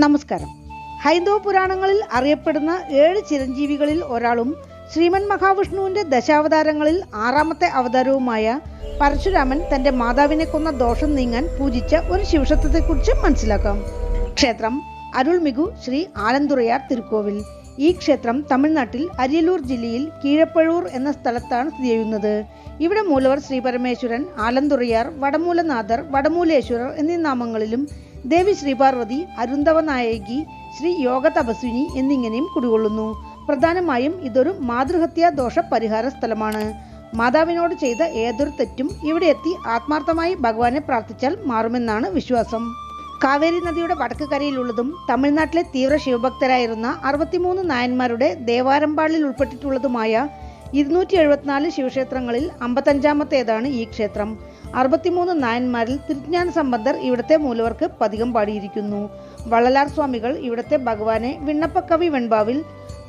നമസ്കാരം. ഹൈന്ദവ പുരാണങ്ങളിൽ അറിയപ്പെടുന്ന 7 ചിരഞ്ജീവികളിൽ ഒരാളും ശ്രീമൻ മഹാവിഷ്ണുവിന്റെ ദശാവതാരങ്ങളിൽ 6ാമത്തെ അവതാരവുമായ പരശുരാമൻ തന്റെ മാതാവിനെ കൊന്ന ദോഷം നീങ്ങാൻ പൂജിച്ച ഒരു ശിവക്ഷേത്രത്തെക്കുറിച്ച് മനസ്സിലാക്കാം. ക്ഷേത്രം അരുൾമിகு ശ്രീ ആലന്തുറയാർ തിരുക്കോവിൽ. ഈ ക്ഷേത്രം തമിഴ്നാട്ടിൽ അരിയലൂർ ജില്ലയിൽ കീഴപ്പഴൂർ എന്ന സ്ഥലത്താണ് സ്ഥിതി ചെയ്യുന്നത്. ഇവിടെ മൂലവർ ശ്രീ പരമേശ്വരൻ, ആലന്തുറയാർ, വടമൂലനാഥർ, വടമൂലേശ്വരർ എന്നീ നാമങ്ങളിലും ദേവി ശ്രീപാർവതി, അരുന്ധവ നായകി, ശ്രീ യോഗ തപസ്വിനി എന്നിങ്ങനെയും കുടികൊള്ളുന്നു. പ്രധാനമായും ഇതൊരു മാതൃഹത്യാ ദോഷ പരിഹാര സ്ഥലമാണ്. മാതാവിനോട് ചെയ്ത ഏതൊരു തെറ്റും ഇവിടെ എത്തി ആത്മാർത്ഥമായി ഭഗവാനെ പ്രാർത്ഥിച്ചാൽ മാറുമെന്നാണ് വിശ്വാസം. കാവേരി നദിയുടെ വടക്ക് കരയിലുള്ളതും തമിഴ്നാട്ടിലെ തീവ്ര ശിവഭക്തരായിരുന്ന 63 നായന്മാരുടെ ദേവാരമ്പാളിൽ ഉൾപ്പെട്ടിട്ടുള്ളതുമായ 274 ശിവക്ഷേത്രങ്ങളിൽ 55ാമത്തേതാണ് ഈ ക്ഷേത്രം. 63 നായന്മാരിൽ തിരുജ്ഞാന സംബന്ധർ ഇവിടത്തെ മൂലവർക്ക് പതികം പാടിയിരിക്കുന്നു. വള്ളലാർ സ്വാമികൾ ഇവിടത്തെ ഭഗവാനെ വിണ്ണപ്പക്കവി വെൺപാവിൽ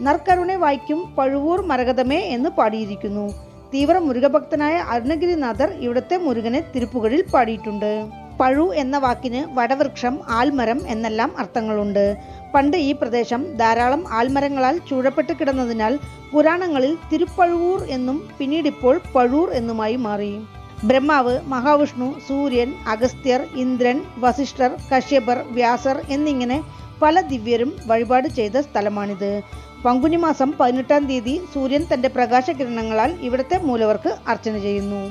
നർക്കരുണെ വായിക്കും പഴുവൂർ മരകതമേ എന്ന് പാടിയിരിക്കുന്നു. തീവ്ര മുരുകഭക്തനായ അരുണഗിരിനാഥർ ഇവിടത്തെ മുരുകനെ തിരുപ്പുകളിൽ പാടിയിട്ടുണ്ട്. പഴു എന്ന വാക്കിന് വടവൃക്ഷം, ആൽമരം എന്നെല്ലാം അർത്ഥങ്ങളുണ്ട്. പണ്ട് ഈ പ്രദേശം ധാരാളം ആൽമരങ്ങളാൽ ചൂഴപ്പെട്ട് കിടന്നതിനാൽ പുരാണങ്ങളിൽ തിരുപ്പഴുവൂർ എന്നും പിന്നീടിപ്പോൾ പഴൂർ എന്നുമായി മാറി. ബ്രഹ്മാവ്, മഹാവിഷ്ണു, സൂര്യൻ, അഗസ്ത്യർ, ഇന്ദ്രൻ, വസിഷ്ഠർ, കശ്യപർ, വ്യാസർ എന്നിങ്ങനെ പല ദിവ്യരും വഴിപാട് ചെയ്ത സ്ഥലമാണിത്. പങ്കുനി മാസം 18-ാം തീയതി സൂര്യൻ തന്റെ പ്രകാശകിരണങ്ങളാൽ ഇവിടുത്തെ മൂലവർക്ക് അർച്ചന ചെയ്യുന്നു.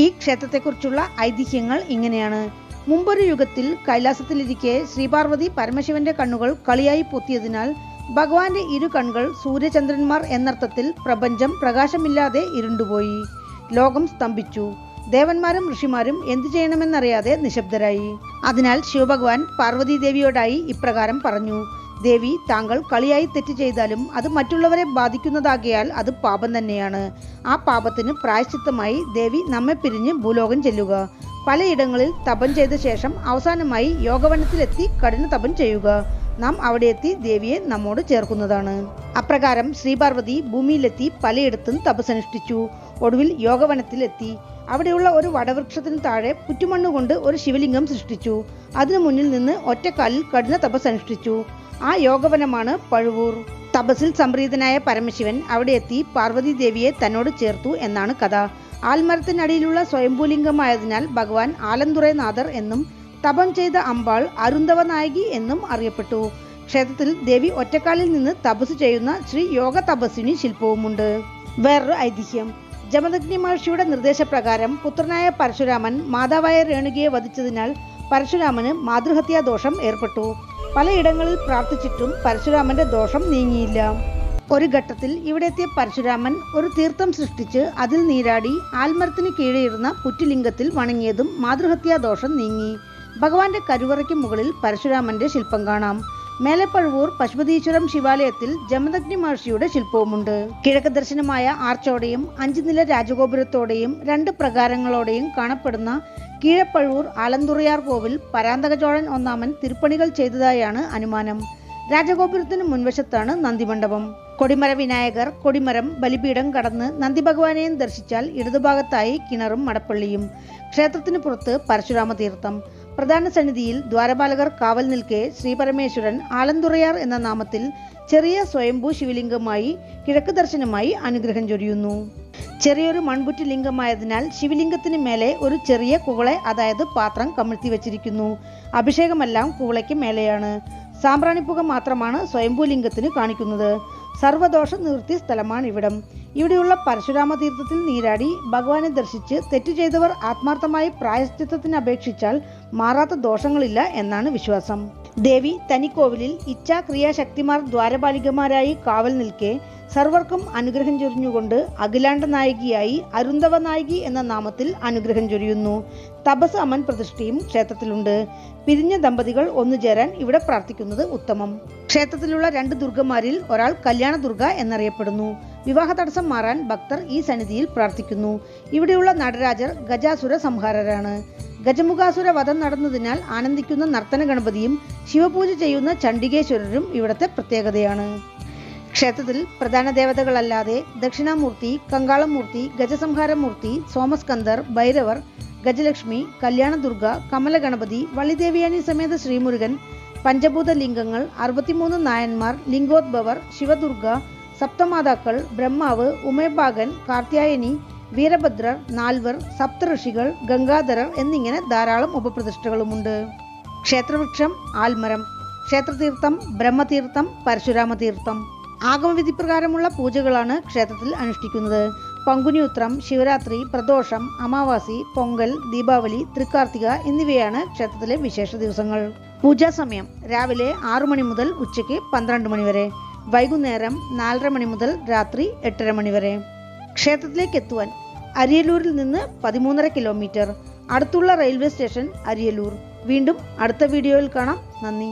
ഈ ക്ഷേത്രത്തെക്കുറിച്ചുള്ള ഐതിഹ്യങ്ങൾ ഇങ്ങനെയാണ്. മുമ്പൊരു യുഗത്തിൽ കൈലാസത്തിലിരിക്കെ ശ്രീപാർവതി പരമശിവന്റെ കണ്ണുകൾ കളിയായി പൊത്തിയതിനാൽ ഭഗവാന്റെ 2 കണ്ണുകൾ സൂര്യചന്ദ്രന്മാർ എന്നർത്ഥത്തിൽ പ്രപഞ്ചം പ്രകാശമില്ലാതെ ഇരുണ്ടുപോയി. ലോകം സ്തംഭിച്ചു. ദേവന്മാരും ഋഷിമാരും എന്തു ചെയ്യണമെന്നറിയാതെ നിശബ്ദരായി. അതിനാൽ ശിവഭഗവാൻ പാർവതീദേവിയോടായി ഇപ്രകാരം പറഞ്ഞു: ദേവി, താങ്കൾ കളിയായി തെറ്റ് ചെയ്താലും അത് മറ്റുള്ളവരെ ബാധിക്കുന്നതാകിയാൽ അത് പാപം തന്നെയാണ്. ആ പാപത്തിന് പ്രായശ്ചിത്തമായി ദേവി നമ്മെ പിരിഞ്ഞ് ഭൂലോകം ചെല്ലുക. പലയിടങ്ങളിൽ തപം ചെയ്ത ശേഷം അവസാനമായി യോഗവനത്തിലെത്തി കഠിന തപം ചെയ്യുക. നാം അവിടെ എത്തി ദേവിയെ നമ്മോട് ചേർക്കുന്നതാണ്. അപ്രകാരം ശ്രീപാർവതി ഭൂമിയിലെത്തി പലയിടത്തും തപസ്സനുഷ്ഠിച്ചു. ഒടുവിൽ യോഗവനത്തിലെത്തി. അവിടെയുള്ള ഒരു വടവൃക്ഷത്തിന് താഴെ പുറ്റുമണ്ണുകൊണ്ട് ഒരു ശിവലിംഗം സൃഷ്ടിച്ചു. അതിനു മുന്നിൽ നിന്ന് ഒറ്റക്കാലിൽ കഠിന തപസ്സനുഷ്ഠിച്ചു. ആ യോഗവനമാണ് പഴുവൂർ. തപസ്സിൽ സംപ്രീതനായ പരമശിവൻ അവിടെ എത്തി പാർവതി ദേവിയെ തന്നോട് ചേർത്തു എന്നാണ് കഥ. ആൽമരത്തിനടിയിലുള്ള സ്വയംഭൂലിംഗമായതിനാൽ ഭഗവാൻ ആലന്തുറനാഥർ എന്നും തപം ചെയ്ത അമ്പാൾ അരുന്ധവ നായകി എന്നും അറിയപ്പെട്ടു. ക്ഷേത്രത്തിൽ ദേവി ഒറ്റക്കാലിൽ നിന്ന് തപസ് ചെയ്യുന്ന ശ്രീ യോഗ തപസ്വിനി ശില്പവുമുണ്ട്. വേറൊരു ഐതിഹ്യം: ജമദഗ്നി മഹർഷിയുടെ നിർദ്ദേശപ്രകാരം പുത്രനായ പരശുരാമൻ മാതാവായ രേണുകയെ വധിച്ചതിനാൽ പരശുരാമന് മാതൃഹത്യാ ദോഷം ഏർപ്പെട്ടു. പലയിടങ്ങളിൽ പ്രാർത്ഥിച്ചിട്ടും പരശുരാമന്റെ ദോഷം നീങ്ങിയില്ല. ഒരു ഘട്ടത്തിൽ ഇവിടെ എത്തിയ പരശുരാമൻ ഒരു തീർത്ഥം സൃഷ്ടിച്ച് അതിൽ നീരാടി ആൽമരത്തിന് കീഴെയിരുന്ന പുറ്റുലിംഗത്തിൽ വണങ്ങിയതും മാതൃഹത്യാ ദോഷം നീങ്ങി. ഭഗവാന്റെ കരുവറയ്ക്ക് മുകളിൽ പരശുരാമന്റെ ശില്പം കാണാം. മേലെപ്പഴുവൂർ പശുപതീശ്വരം ശിവാലയത്തിൽ ജമദഗ്നി മഹർഷിയുടെ ശില്പവുമുണ്ട്. കിഴക്ക് ദർശനമായ ആർച്ചോടെയും 5 നില രാജഗോപുരത്തോടെയും 2 പ്രകാരങ്ങളോടെയും കാണപ്പെടുന്ന കീഴപ്പഴൂർ ആലന്തുറയാർ കോവിൽ പരാന്തക ചോഴൻ 1-ാമൻ തിരുപ്പണികൾ ചെയ്തതായാണ് അനുമാനം. രാജഗോപുരത്തിന് മുൻവശത്താണ് നന്ദിമണ്ഡപം. കൊടിമര വിനായകർ, കൊടിമരം, ബലിപീഠം കടന്ന് നന്ദി ഭഗവാനെയും ദർശിച്ചാൽ ഇടതുഭാഗത്തായി കിണറും മടപ്പള്ളിയും. ക്ഷേത്രത്തിന് പുറത്ത് പരശുരാമ തീർത്ഥം. പ്രധാന സന്നിധിയിൽ ദ്വാരപാലകർ കാവൽ നിൽക്കെ ശ്രീപരമേശ്വരൻ ആലന്തുറയാർ എന്ന നാമത്തിൽ ചെറിയ സ്വയംഭൂ ശിവലിംഗമായി കിഴക്ക് ദർശനമായി അനുഗ്രഹം ചൊരിയുന്നു. ചെറിയൊരു മൺപുറ്റ് ലിംഗമായതിനാൽ ശിവലിംഗത്തിന് മേലെ ഒരു ചെറിയ കുവളെ, അതായത് പാത്രം, കമിഴ്ത്തി വെച്ചിരിക്കുന്നു. അഭിഷേകമെല്ലാം കുവളയ്ക്ക് മേലെയാണ്. സാമ്പ്രാണിപ്പുക മാത്രമാണ് സ്വയംഭൂലിംഗത്തിന് കാണിക്കുന്നത്. സർവദോഷ നിവൃത്തി സ്ഥലമാണ് ഇവിടം. ഇവിടെയുള്ള പരശുരാമ തീർത്ഥത്തിൽ നീരാടി ഭഗവാനെ ദർശിച്ച് തെറ്റു ചെയ്തവർ ആത്മാർത്ഥമായി പ്രായശ്ചിത്തത്തിന് അപേക്ഷിച്ചാൽ മാറാത്ത ദോഷങ്ങളില്ല എന്നാണ് വിശ്വാസം. ദേവി തനിക്കോവിലിൽ ഇച്ഛാക്രിയാശക്തിമാർ ദ്വാരപാലികമാരായി കാവൽ നിൽക്കെ സർവർക്കും അനുഗ്രഹം ചൊരിഞ്ഞുകൊണ്ട് അഖിലാണ്ട നായകിയായി അരുന്ധവ നായകി എന്ന നാമത്തിൽ അനുഗ്രഹം ചൊരിയുന്നു. തപസ് അമൻ പ്രതിഷ്ഠയും ക്ഷേത്രത്തിലുണ്ട്. പിരിഞ്ഞ ദമ്പതികൾ ഒന്നുചേരാൻ ഇവിടെ പ്രാർത്ഥിക്കുന്നത് ഉത്തമം. ക്ഷേത്രത്തിലുള്ള 2 ദുർഗമാരിൽ ഒരാൾ കല്യാണ ദുർഗ എന്നറിയപ്പെടുന്നു. വിവാഹ തടസ്സം മാറാൻ ഭക്തർ ഈ സന്നിധിയിൽ പ്രാർത്ഥിക്കുന്നു. ഇവിടെയുള്ള നടരാജർ ഗജാസുര സംഹാരരാണ്. ഗജമുഖാസുര വധം നടന്നതിനാൽ ആനന്ദിക്കുന്ന നർത്തന ഗണപതിയും ശിവപൂജ ചെയ്യുന്ന ചണ്ഡികേശ്വരരും ഇവിടത്തെ പ്രത്യേകതയാണ്. ക്ഷേത്രത്തിൽ പ്രധാന ദേവതകളല്ലാതെ ദക്ഷിണാമൂർത്തി, കങ്കാളമൂർത്തി, ഗജസംഹാരമൂർത്തി, സോമസ്കന്ദർ, ഭൈരവർ, ഗജലക്ഷ്മി, കല്യാണദുർഗ, കമലഗണപതി, വള്ളിദേവിയാനി സമേത ശ്രീമുരുകൻ, പഞ്ചഭൂത ലിംഗങ്ങൾ, 63 നായന്മാർ, ലിംഗോദ്ഭവർ, ശിവദുർഗ, സപ്തമാതാക്കൾ, ബ്രഹ്മാവ്, ഉമയഭാഗൻ, കാർത്യായനി, വീരഭദ്രർ, നാൽവർ, സപ്തഋഷികൾ, ഗംഗാധരർ എന്നിങ്ങനെ ധാരാളം ഉപപ്രതിഷ്ഠകളുമുണ്ട്. ക്ഷേത്രവൃക്ഷം ആൽമരം. ക്ഷേത്രതീർത്ഥം ബ്രഹ്മതീർത്ഥം, പരശുരാമതീർത്ഥം. ആഗമവിധി പ്രകാരമുള്ള പൂജകളാണ് ക്ഷേത്രത്തിൽ അനുഷ്ഠിക്കുന്നത്. പങ്കുനി ഉത്രം, ശിവരാത്രി, പ്രദോഷം, അമാവാസി, പൊങ്കൽ, ദീപാവലി, തൃക്കാർത്തിക എന്നിവയാണ് ക്ഷേത്രത്തിലെ വിശേഷ ദിവസങ്ങൾ. പൂജാ സമയം രാവിലെ 6 മണി മുതൽ ഉച്ചയ്ക്ക് 12 മണി വരെ, വൈകുന്നേരം 4:30 മണി മുതൽ രാത്രി 8:30 മണി വരെ. ക്ഷേത്രത്തിലേക്ക് എത്തുവാൻ അരിയലൂരിൽ നിന്ന് 13.5 കിലോമീറ്റർ. അടുത്തുള്ള റെയിൽവേ സ്റ്റേഷൻ അരിയലൂർ. വീണ്ടും അടുത്ത വീഡിയോയിൽ കാണാം. നന്ദി.